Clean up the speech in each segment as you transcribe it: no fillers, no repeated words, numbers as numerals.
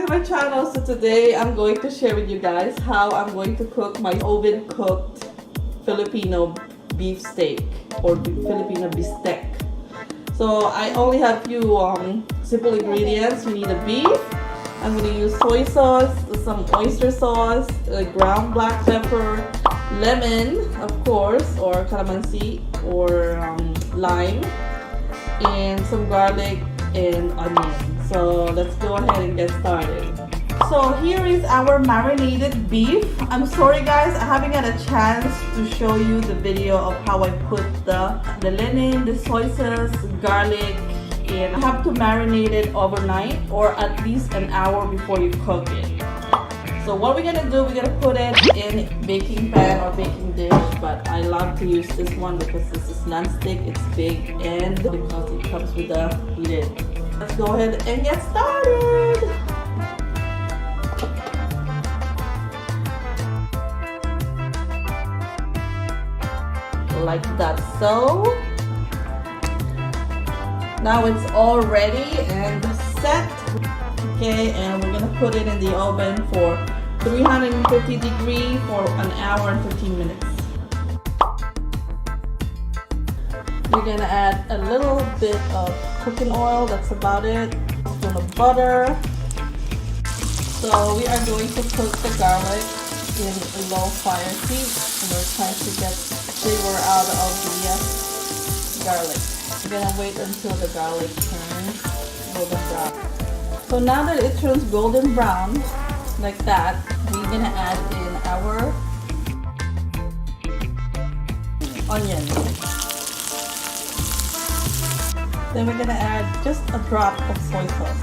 to my channel. So today I'm going to share with you guys how I'm going to cook my oven cooked Filipino beef steak or Filipino Bistek. So I only have few simple ingredients. You need a beef. I'm going to use soy sauce, some oyster sauce, ground black pepper, lemon of course, or calamansi or lime, and some garlic and onion. So let's go ahead and get started. So here is our marinated beef. I'm sorry guys, I haven't had a chance to show you the video of how I put the linen, the soy sauce, garlic, and I have to marinate it overnight or at least an hour before you cook it. So what we're gonna do, we're gonna put it in baking pan or baking dish, but I love to use this one because this is non-stick, it's big, and because it comes with a lid. Let's go ahead and get started. Like that. So now it's all ready and set. Okay, and we're gonna put it in the oven for 350 degrees for an hour and 15 minutes. We're gonna add a little bit of cooking oil, that's about it. A spoon of butter. So we are going to cook the garlic in a low fire heat, and we're trying to get flavor out of the garlic. We're gonna wait until the garlic turns golden brown. So now that it turns golden brown like that, we're gonna add in our onion. Then we're gonna add just a drop of soy sauce.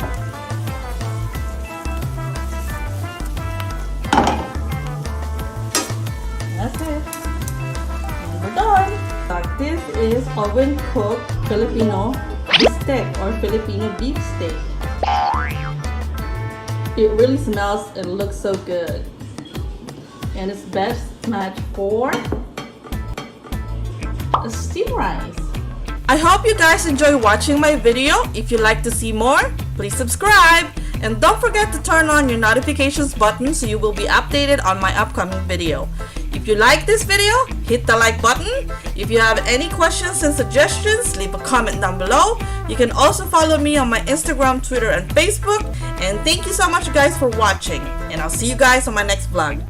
That's it. And we're done. This is oven cooked Filipino Bistek or Filipino beef steak. It really smells and looks so good. And it's best match for a steamed rice. I hope you guys enjoy watching my video. If you'd like to see more, please subscribe. And don't forget to turn on your notifications button so you will be updated on my upcoming video. If you like this video, hit the like button. If you have any questions and suggestions, leave a comment down below. You can also follow me on my Instagram, Twitter, and Facebook. And thank you so much guys for watching. And I'll see you guys on my next vlog.